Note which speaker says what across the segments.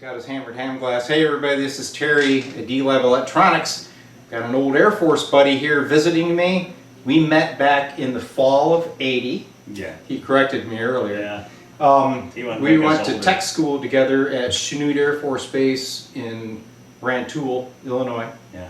Speaker 1: got his hammered ham glass. Hey everybody, this is Terry at D-Lab Electronics. Got an old Air Force buddy here visiting me. We met back in the fall of '80.
Speaker 2: Yeah.
Speaker 1: He corrected me earlier.
Speaker 2: Yeah.
Speaker 1: We went to tech school together at Chanute Air Force Base in Rantoul, Illinois.
Speaker 2: Yeah.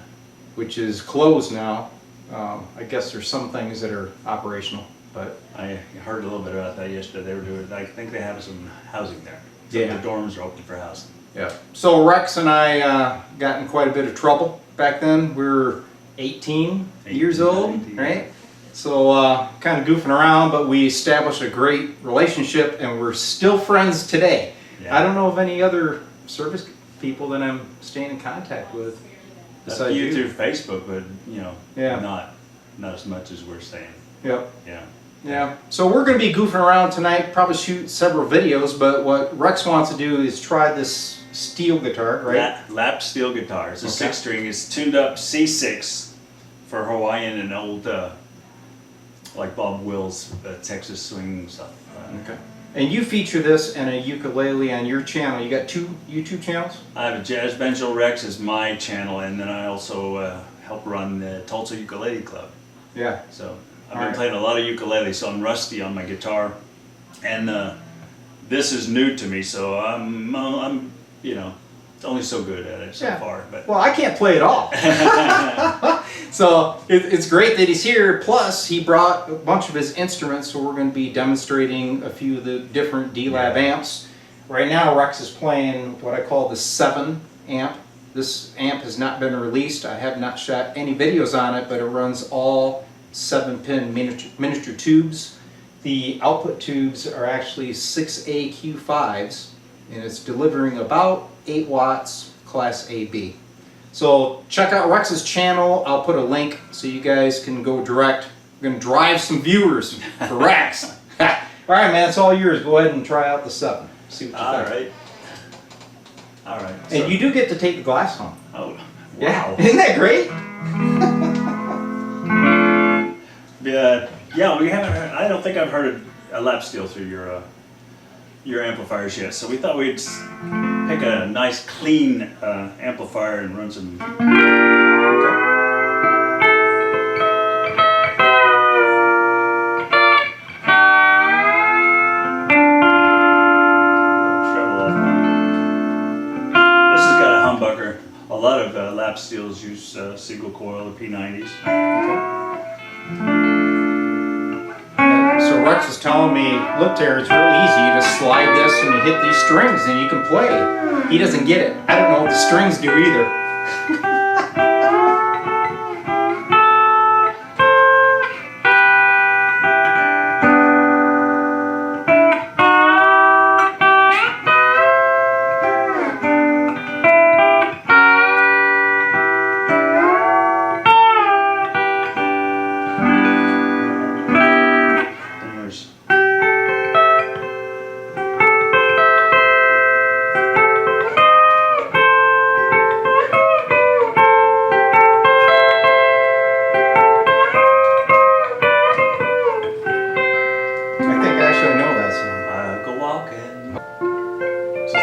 Speaker 1: Which is closed now. I guess there's some things that are operational, but
Speaker 2: I heard a little bit about that yesterday. They were doing, I think they have some housing there. Some
Speaker 1: Yeah.
Speaker 2: of the dorms are open for housing.
Speaker 1: yeah. So Rex and I got in quite a bit of trouble back then. We were 18 years old,
Speaker 2: 19.
Speaker 1: right? So kind of goofing around, but we established a great relationship and we're still friends today.
Speaker 2: Yeah.
Speaker 1: I don't know of any other service people that I'm staying in contact with.
Speaker 2: A few through Facebook, but
Speaker 1: Yeah.
Speaker 2: not as much as we're saying.
Speaker 1: Yep.
Speaker 2: Yeah.
Speaker 1: Yeah. So we're going to be goofing around tonight, probably shoot several videos, but what Rex wants to do is try this steel guitar, right?
Speaker 2: Lap steel guitar. It's a
Speaker 1: Okay.
Speaker 2: 6-string. It's tuned up C6 for Hawaiian and old, like Bob Wills, Texas swing stuff.
Speaker 1: Okay. And you feature this and a ukulele on your channel. You got 2 YouTube channels?
Speaker 2: I have a Jazz Banjo Rex as my channel, and then I also help run the Tulsa Ukulele Club.
Speaker 1: Yeah.
Speaker 2: So I've been playing a lot of ukulele, so I'm rusty on my guitar, and this is new to me, so I'm only so good at it so far. But
Speaker 1: well, I can't play at all. So it's great that he's here. Plus, he brought a bunch of his instruments, so we're going to be demonstrating a few of the different D-Lab amps. Right now, Rex is playing what I call the 7 amp. This amp has not been released. I have not shot any videos on it, but it runs all 7-pin miniature tubes. The output tubes are actually 6AQ5s, and it's delivering about 8 watts, class AB. So check out Rex's channel. I'll put a link so you guys can go direct. We're going to drive some viewers for Rex. All right, man, it's all yours. Go ahead and try out the 7. See what you think.
Speaker 2: All right.
Speaker 1: And you do get to take the glass home.
Speaker 2: Oh, wow.
Speaker 1: Yeah. Isn't that great?
Speaker 2: Yeah, we haven't. I don't think I've heard a lap steel through your amplifiers yet. So we thought we'd pick a nice clean amplifier and run some. Treble off. This has got a humbucker. A lot of lap steels use single coil or P90s.
Speaker 1: So Rex was telling me, look Terry, it's real easy. You just slide this and you hit these strings and you can play. He doesn't get it. I don't know what the strings do either.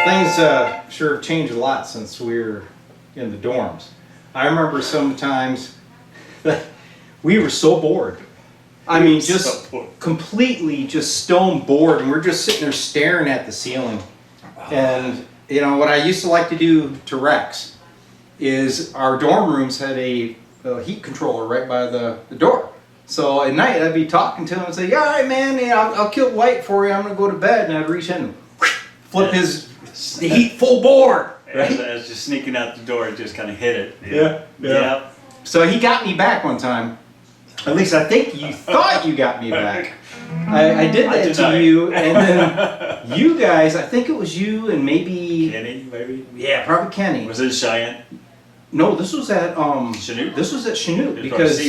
Speaker 1: Things sure have changed a lot since we were in the dorms. I remember sometimes that we were so bored. I mean, just completely just stone bored, and we're just sitting there staring at the ceiling. And what I used to like to do to Rex is our dorm rooms had a heat controller right by the door. So at night I'd be talking to him and say, "Yeah, all right, man, I'll kill light for you. I'm gonna go to bed," and I'd reach in and flip the heat full bore. Right?
Speaker 2: As just sneaking out the door, it just kind of hit it.
Speaker 1: Yeah. So he got me back one time. At least I think you thought you got me back. I did that to you, and then you guys, I think it was you and maybe
Speaker 2: Kenny, maybe.
Speaker 1: Yeah, probably Kenny.
Speaker 2: Was it Cheyenne?
Speaker 1: No, this was at
Speaker 2: Chanute.
Speaker 1: This was at Chanute
Speaker 2: because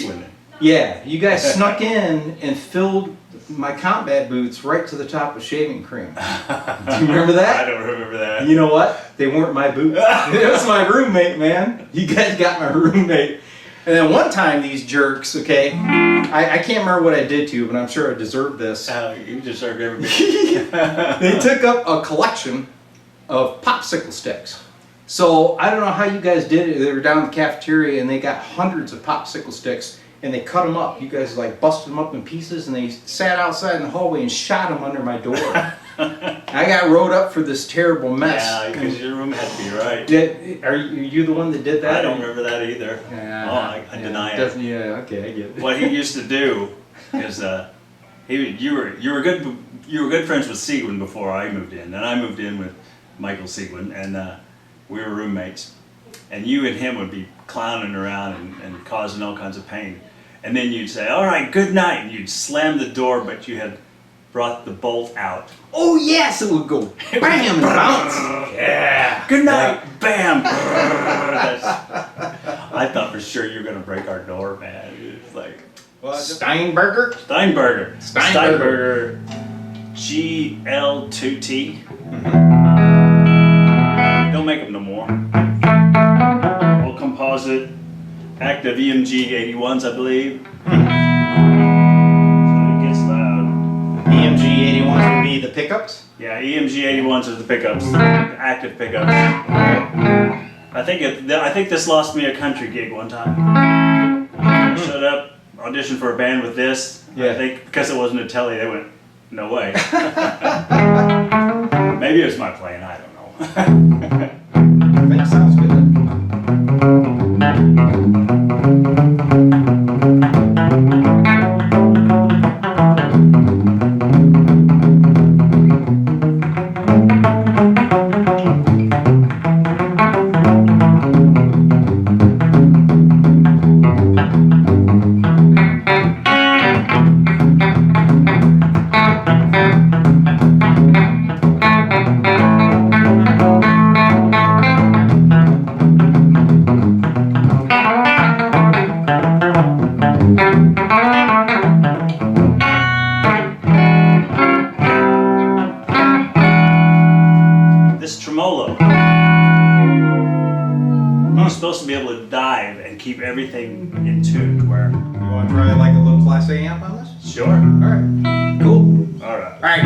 Speaker 1: you guys snuck in and filled my combat boots right to the top of shaving cream. Do you remember that?
Speaker 2: I don't remember that.
Speaker 1: You know what? They weren't my boots. It was my roommate, man. You guys got my roommate. And then one time, these jerks, okay, I can't remember what I did to you, but I'm sure I deserved this.
Speaker 2: You deserved everything.
Speaker 1: They took up a collection of popsicle sticks. So I don't know how you guys did it. They were down in the cafeteria and they got hundreds of popsicle sticks and they cut them up. You guys like busted them up in pieces and they sat outside in the hallway and shot them under my door. I got rode up for this terrible mess.
Speaker 2: Yeah, because your room had to be right.
Speaker 1: Are you the one that did that?
Speaker 2: I don't remember that either.
Speaker 1: Yeah,
Speaker 2: I deny it.
Speaker 1: Yeah, okay, I get it.
Speaker 2: What he used to do is you were good friends with Seguin before I moved in, and I moved in with Michael Seguin, and we were roommates. And you and him would be clowning around and causing all kinds of pain. And then you'd say, "All right, good night," and you'd slam the door, but you had brought the bolt out.
Speaker 1: Oh yes, it would go bam and bounce.
Speaker 2: Yeah. Good night. Yeah. Bam. I thought for sure you were gonna break our door, man. It's like
Speaker 1: Steinberger.
Speaker 2: GL2T. Don't make them no more. All composite, active EMG 81s, I believe.
Speaker 1: EMG 81s would be the pickups?
Speaker 2: Yeah, EMG 81s are the pickups, active pickups. I think this lost me a country gig one time. Showed up, auditioned for a band with this.
Speaker 1: Yeah.
Speaker 2: I think because it wasn't a telly, they went, "No way." Maybe it was my playing, I don't know.
Speaker 1: That sounds good.
Speaker 2: Supposed to be able to dive and keep everything in tune. Where
Speaker 1: you want to try like a little Class A amp on this?
Speaker 2: Sure.
Speaker 1: All right. Cool.
Speaker 2: All right.
Speaker 1: All right.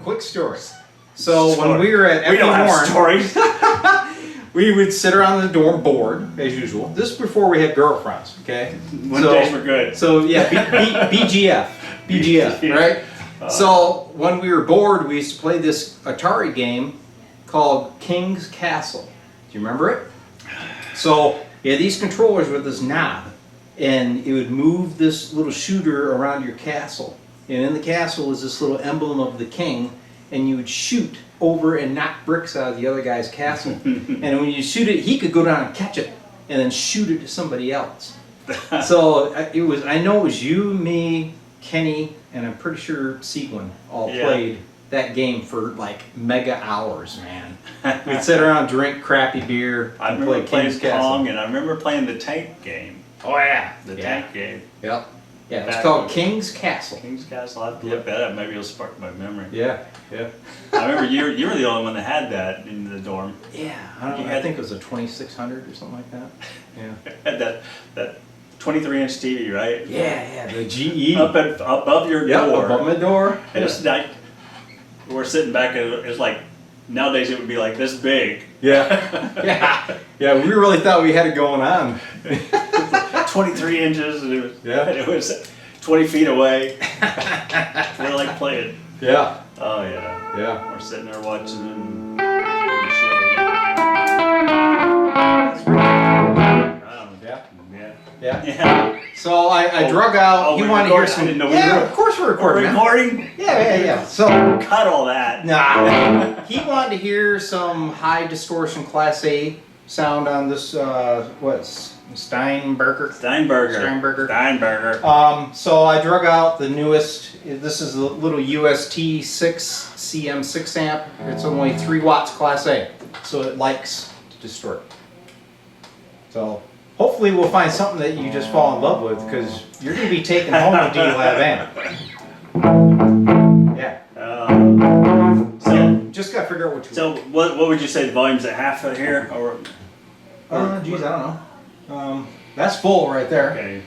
Speaker 1: Quick story. So when we were at
Speaker 2: we don't have
Speaker 1: Warren,
Speaker 2: stories.
Speaker 1: we would sit around the dorm board as usual. This is before we had girlfriends. Okay.
Speaker 2: When days were good.
Speaker 1: So yeah, BGF, right? So when we were bored, we used to play this Atari game called King's Castle. Do you remember it? So you had these controllers with this knob, and it would move this little shooter around your castle. And in the castle is this little emblem of the king, and you would shoot over and knock bricks out of the other guy's castle. And when you shoot it, he could go down and catch it, and then shoot it to somebody else. So I know it was you, me, Kenny, and I'm pretty sure Seguin all played that game for like mega hours, man. We'd sit around, drink crappy beer,
Speaker 2: I
Speaker 1: and
Speaker 2: remember
Speaker 1: play King's
Speaker 2: playing
Speaker 1: Castle.
Speaker 2: Pong, and I remember playing the tank game.
Speaker 1: Oh yeah,
Speaker 2: The tank game.
Speaker 1: Yep. Yeah, it's called King's Castle.
Speaker 2: King's Castle. I have to look that up. Maybe it'll spark my memory.
Speaker 1: Yeah.
Speaker 2: I remember you were the only one that had that in the dorm.
Speaker 1: Yeah. I think it was a 2600 or something like that. Yeah.
Speaker 2: Had that 23-inch TV, right?
Speaker 1: Yeah. The GE.
Speaker 2: Above your door.
Speaker 1: Above my door.
Speaker 2: And it's like we're sitting back, and it's like nowadays it would be like this big.
Speaker 1: Yeah. We really thought we had it going on.
Speaker 2: 23 inches, and it was 20 feet away. We're like playing.
Speaker 1: Yeah.
Speaker 2: Oh yeah.
Speaker 1: Yeah.
Speaker 2: We're sitting there watching.
Speaker 1: Yeah. So I drug out. He wanted to hear some. Of course we're recording.
Speaker 2: Recording?
Speaker 1: Yeah. So
Speaker 2: cut all that.
Speaker 1: Nah. He wanted to hear some high distortion Class A sound on this. Steinberger. So I drug out the newest. This is a little UST 6 CM6 amp. It's only 3 watts Class A, so it likes to distort. So hopefully we'll find something that you just fall in love with, because you're going to be taking home a D-Lab amp. Yeah. So just got to figure out what you.
Speaker 2: So what would you say the volume's at half of here, or?
Speaker 1: Geez, I don't know. That's full right there.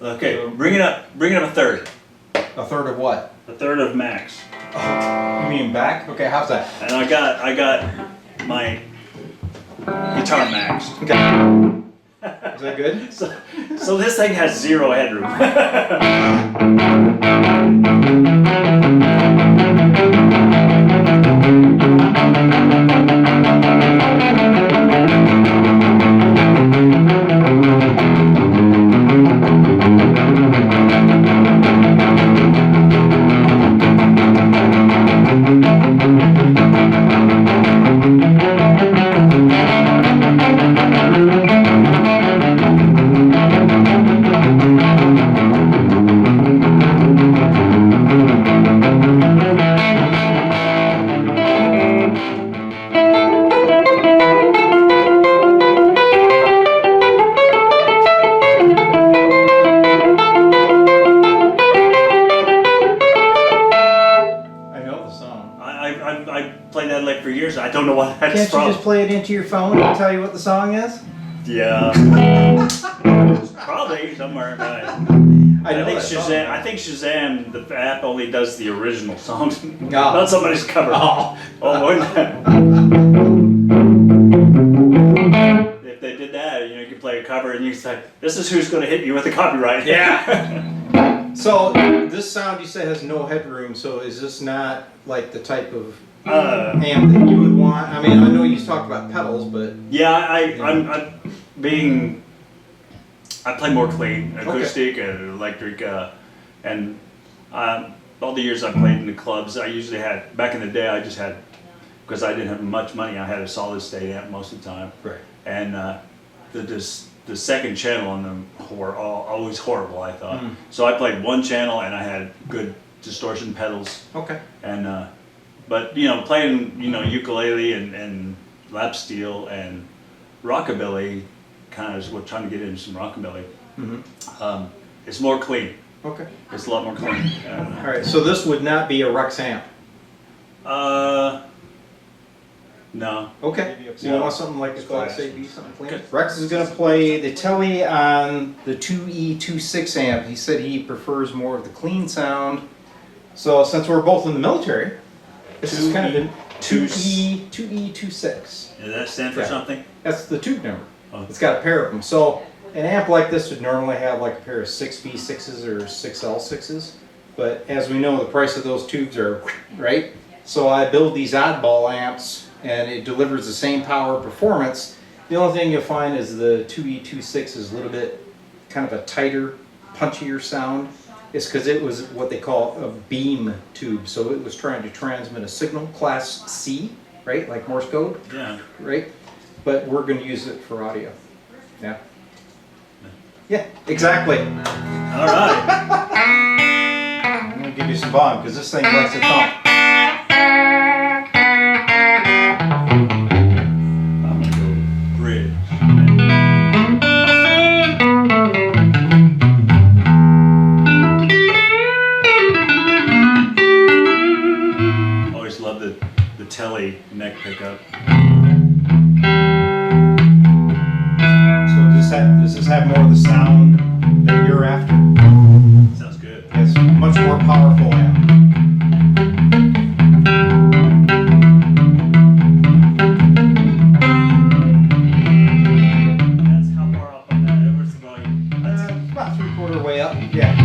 Speaker 2: Okay. Bring it up a third.
Speaker 1: A third of what?
Speaker 2: A third of max.
Speaker 1: You mean back? Okay, how's that?
Speaker 2: And I got my guitar maxed.
Speaker 1: Okay. Is that good?
Speaker 2: So this thing has zero headroom. I played that lick for years. I don't know what that's
Speaker 1: Can't
Speaker 2: from.
Speaker 1: you just play it into your phone and tell you what the song is?
Speaker 2: Yeah. Probably somewhere. But
Speaker 1: I know
Speaker 2: think
Speaker 1: that
Speaker 2: Shazam.
Speaker 1: song.
Speaker 2: I think Shazam, the app, only does the original songs,
Speaker 1: Oh.
Speaker 2: not somebody's cover.
Speaker 1: Oh.
Speaker 2: Wouldn't that? If they did that, you could play a cover and you say, "This is who's going to hit you with the copyright."
Speaker 1: Yeah. So this sound you say has no headroom. So is this not like the type of amp that you would want? I mean, I know you talked about pedals, but
Speaker 2: Yeah, I'm being. I play more clean, acoustic and electric, and all the years I played in the clubs, I usually had. Back in the day, I just had, because I didn't have much money, I had a solid state amp most of the time.
Speaker 1: right.
Speaker 2: And the second channel on them were always horrible, I thought. So I played one channel and I had good distortion pedals.
Speaker 1: Okay.
Speaker 2: And but playing ukulele and lap steel and rockabilly, kind of is what trying to get into some rockabilly. It's more clean.
Speaker 1: Okay.
Speaker 2: It's a lot more clean.
Speaker 1: All right. So this would not be a Rex amp.
Speaker 2: No.
Speaker 1: Okay. So you
Speaker 2: No.
Speaker 1: want something like a Class
Speaker 2: Class.
Speaker 1: AB, something clean?
Speaker 2: Good.
Speaker 1: Rex is going to play the Telly on the 2E26 amp. He said he prefers more of the clean sound. So since we're both in the military, this is kind of a 2E26.
Speaker 2: Does that stand for
Speaker 1: Yeah.
Speaker 2: something?
Speaker 1: That's the tube number.
Speaker 2: Oh.
Speaker 1: It's got a pair of them. So an amp like this would normally have like a pair of 6V6s or 6L6s. But as we know, the price of those tubes are, right? So I build these oddball amps and it delivers the same power performance. The only thing you'll find is the 2E26 is a little bit kind of a tighter, punchier sound. It's because it was what they call a beam tube. So it was trying to transmit a signal, Class C, right? Like Morse code,
Speaker 2: Yeah.
Speaker 1: right? But we're going to use it for audio. Yeah. Yeah, exactly.
Speaker 2: All right.
Speaker 1: I'm going to give you some volume because this thing likes to thump.
Speaker 2: I'm gonna go bridge. Always love the Telly neck pickup.
Speaker 1: So does this have more of the sound that you're after?
Speaker 2: Sounds good.
Speaker 1: It's a much more powerful amp.
Speaker 2: That's how far up on that. Where's the volume? That's
Speaker 1: About 3/4 way up. Yeah.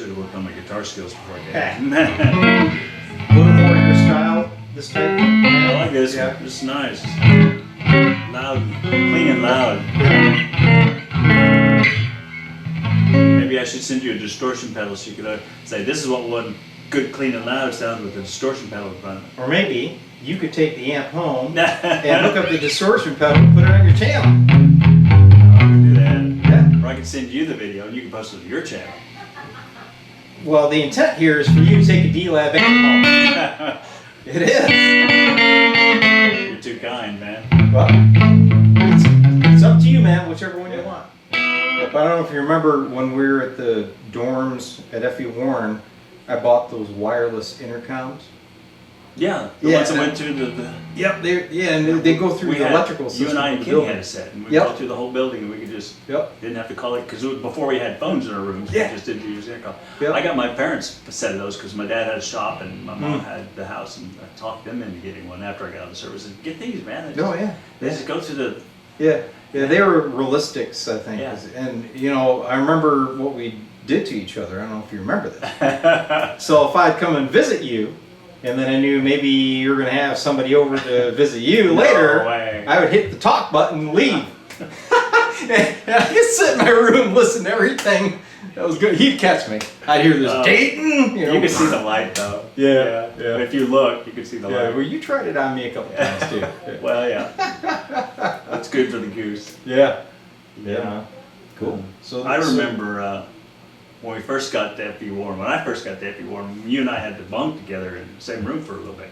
Speaker 2: should have worked on my guitar skills before I did.
Speaker 1: A little more your style, this type.
Speaker 2: I like this.
Speaker 1: Yeah.
Speaker 2: This is nice. Loud, clean and loud. Maybe I should send you a distortion pedal so you could say, this is what one good, clean and loud sounds with a distortion pedal in front of it.
Speaker 1: Or maybe you could take the amp home and look up the distortion pedal and put it on your channel.
Speaker 2: I could do that.
Speaker 1: Yeah.
Speaker 2: Or I could send you the video and you can post it to your channel.
Speaker 1: Well, the intent here is for you to take a D-Lab amp home. It is.
Speaker 2: You're too kind, man.
Speaker 1: Well, it's up to you, man, whichever one you want. But I don't know if you remember when we were at the dorms at F.E. Warren, I bought those wireless intercoms.
Speaker 2: Yeah, the ones that went through the
Speaker 1: Yep, and they go through the electrical system.
Speaker 2: You and I and
Speaker 1: of the
Speaker 2: King
Speaker 1: building.
Speaker 2: had a set, and we go through the whole building, and we could just didn't have to call it because before we had phones in our rooms, we just didn't use intercom.
Speaker 1: Yep.
Speaker 2: I got my parents a set of those because my dad had a shop and my mom had the house, and I talked them into getting one after I got out of the service. And get these, man. They just go through the
Speaker 1: Yeah, they were realistics, I think.
Speaker 2: Yeah.
Speaker 1: And you know, I remember what we did to each other. I don't know if you remember this. So if I'd come and visit you, and then I knew maybe you were going to have somebody over to visit you later, I would hit the talk button and leave. And I could sit in my room and listen to everything. That was good. He'd catch me. I'd hear this Dayton. You
Speaker 2: could see the light though.
Speaker 1: Yeah.
Speaker 2: If you look, you could see the light.
Speaker 1: Well, you tried it on me a couple times too.
Speaker 2: Well, yeah. That's good for the goose.
Speaker 1: Yeah. Cool.
Speaker 2: So I remember when we first got to F.E. Warren. When I first got to F.E. Warren, you and I had to bunk together in the same room for a little bit.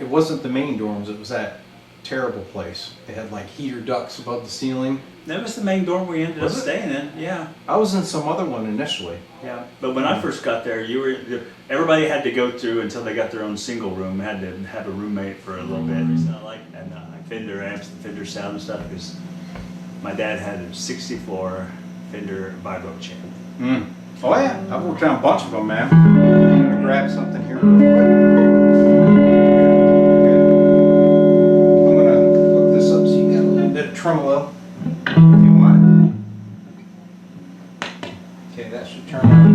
Speaker 1: It wasn't the main dorms, it was that terrible place. They had like heater ducts above the ceiling.
Speaker 2: That was the main dorm we ended up staying in, yeah.
Speaker 1: I was in some other one initially.
Speaker 2: Yeah, but when I first got there, everybody had to go through until they got their own single room, had to have a roommate for a little bit. And Fender amps, the Fender sound and stuff, because my dad had a 64 Fender vibro champ.
Speaker 1: Oh yeah, I've worked on a bunch of them, man. I'm gonna grab something here real quick. I'm gonna hook this up so you got a little bit of tremolo if you want. Okay, that should turn on.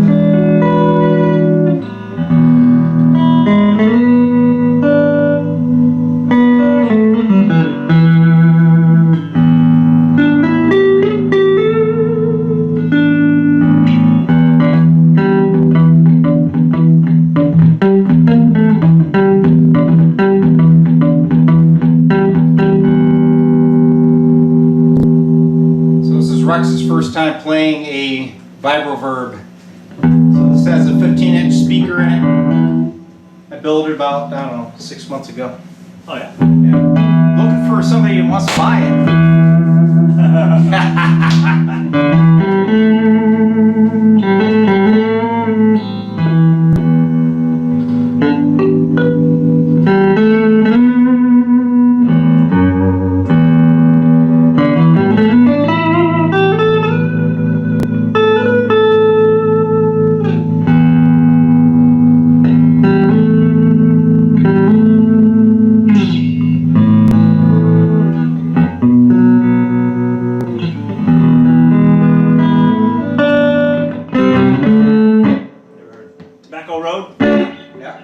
Speaker 1: Rex's first time playing a Vibroverb. So this has a 15-inch speaker in it. I built it about, I don't know, 6 months ago.
Speaker 2: Oh yeah?
Speaker 1: Yeah. Looking for somebody who wants to buy it.
Speaker 2: Road?
Speaker 1: Yeah.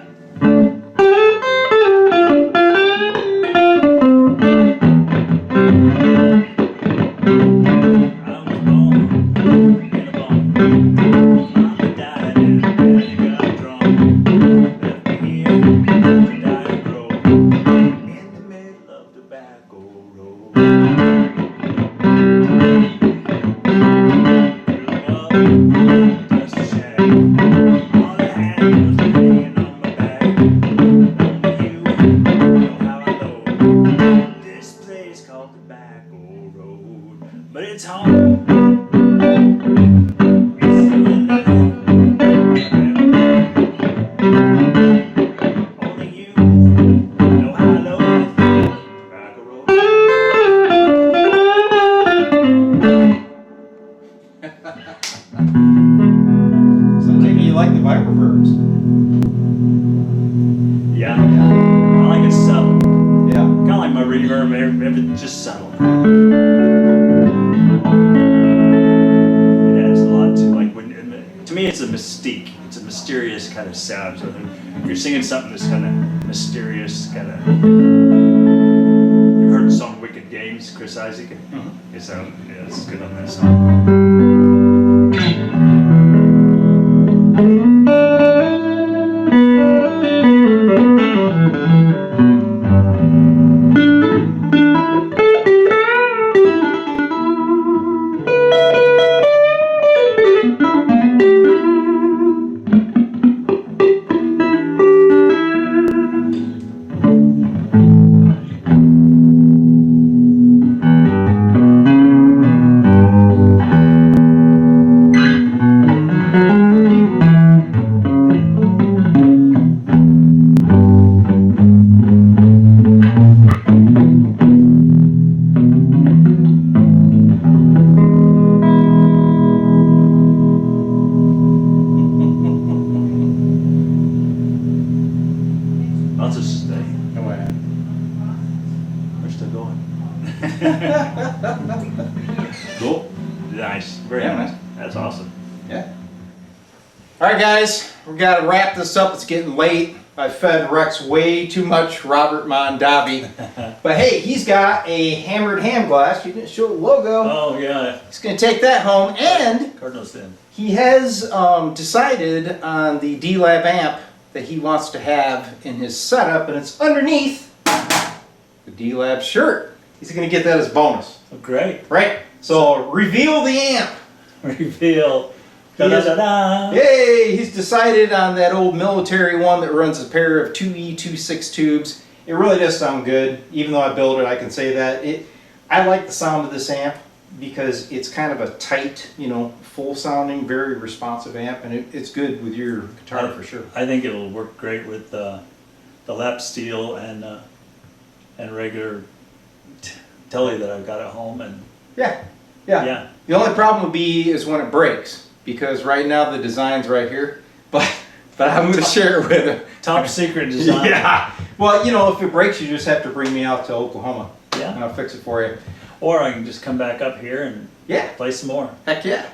Speaker 2: But it's home. Only you know how low tobacco road.
Speaker 1: So I'm taking you like the Vibroverbs.
Speaker 2: Yeah. I like it subtle.
Speaker 1: Yeah.
Speaker 2: Kind of like my reverb, everything just subtle. It adds a lot to, like, to me it's a mystique. It's a mysterious kind of sound. So if you're singing something that's kind of mysterious, kind of. You've heard the song "Wicked Games," Chris Isaac.
Speaker 1: Mm-hmm.
Speaker 2: It's good on that song. I'll just stay.
Speaker 1: Go ahead.
Speaker 2: We're still going. Cool. Nice. Very
Speaker 1: Yeah,
Speaker 2: nice.
Speaker 1: man.
Speaker 2: That's awesome.
Speaker 1: Yeah. All right, guys, we got to wrap this up. It's getting late. I fed Rex way too much Robert Mondavi. But hey, he's got a hammered ham glass. You didn't show the logo.
Speaker 2: Oh yeah.
Speaker 1: He's going to take that home. And
Speaker 2: Cardinals Den.
Speaker 1: he has decided on the D-Lab amp that he wants to have in his setup. And it's underneath the D-Lab shirt. He's going to get that as bonus.
Speaker 2: Oh, great.
Speaker 1: Right? So reveal the amp.
Speaker 2: Reveal.
Speaker 1: He is-
Speaker 2: Da-da-da-da.
Speaker 1: Yay! He's decided on that old military one that runs a pair of 2E26 tubes. It really does sound good. Even though I built it, I can say that. I like the sound of this amp because it's kind of a tight, full sounding, very responsive amp, and it's good with your guitar for sure.
Speaker 2: I think it'll work great with the lap steel and regular telly that I've got at home. And
Speaker 1: Yeah.
Speaker 2: yeah.
Speaker 1: The only problem would be is when it breaks, because right now the design's right here, but I'm going to share it with him.
Speaker 2: Top secret design.
Speaker 1: Yeah. Well, if it breaks, you just have to bring me out to Oklahoma, and
Speaker 2: Yeah.
Speaker 1: I'll fix it for you.
Speaker 2: Or I can just come back up here and
Speaker 1: Yeah.
Speaker 2: play some more.
Speaker 1: Heck yeah.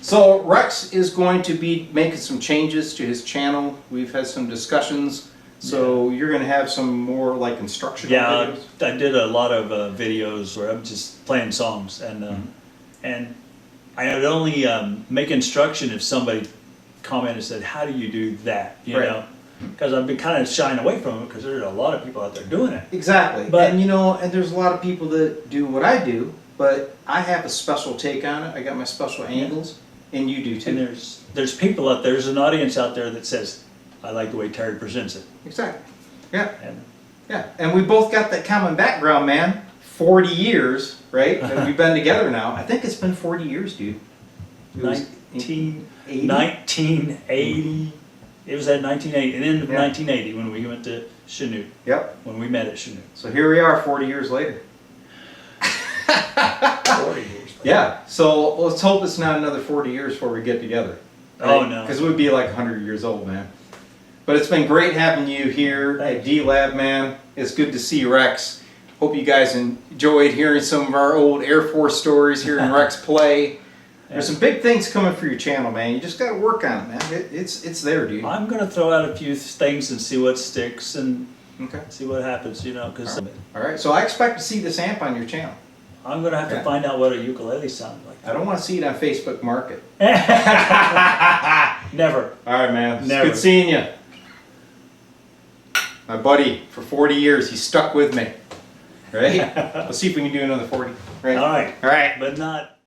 Speaker 1: So Rex is going to be making some changes to his channel. We've had some discussions. So you're going to have some more like instructional
Speaker 2: Yeah,
Speaker 1: videos?
Speaker 2: I did a lot of videos where I'm just playing songs, and I would only make instruction if somebody commented and said, "How do you do that?" You
Speaker 1: Right.
Speaker 2: know, because I've been kind of shying away from it because there's a lot of people out there doing it.
Speaker 1: Exactly.
Speaker 2: But-
Speaker 1: and and there's a lot of people that do what I do, but I have a special take on it. I got my special angles, and you do
Speaker 2: And
Speaker 1: too.
Speaker 2: there's people out there, there's an audience out there that says, "I like the way Terry presents it."
Speaker 1: Exactly. Yeah.
Speaker 2: And
Speaker 1: Yeah. And we both got that common background, man. 40 years, right? And we've been together now. I think it's been 40 years, dude. It was
Speaker 2: 1980. It was at 1980, and end of
Speaker 1: Yeah.
Speaker 2: 1980 when we went to Chanute,
Speaker 1: Yep.
Speaker 2: when we met at Chanute.
Speaker 1: So here we are 40 years later.
Speaker 2: 40 years.
Speaker 1: Yeah. So let's hope it's not another 40 years before we get together.
Speaker 2: Oh, no.
Speaker 1: Because we'd be like 100 years old, man. But it's been great having you here at D-Lab, man. It's good to see Rex. Hope you guys enjoyed hearing some of our old Air Force stories, hearing Rex play. There's some big things coming for your channel, man. You just got to work on it, man. It's there, dude.
Speaker 2: I'm gonna throw out a few things and see what sticks and
Speaker 1: Okay.
Speaker 2: see what happens, because
Speaker 1: All right. So I expect to see this amp on your channel.
Speaker 2: I'm gonna have to
Speaker 1: Yeah.
Speaker 2: find out what a ukulele sounds like.
Speaker 1: I don't want to see it on Facebook Market.
Speaker 2: Never.
Speaker 1: All right, man. It's
Speaker 2: Never.
Speaker 1: good seeing you. My buddy, for 40 years, he stuck with me. Right? Let's see if we can do another 40. Right?
Speaker 2: All right,
Speaker 1: All right.
Speaker 2: but not.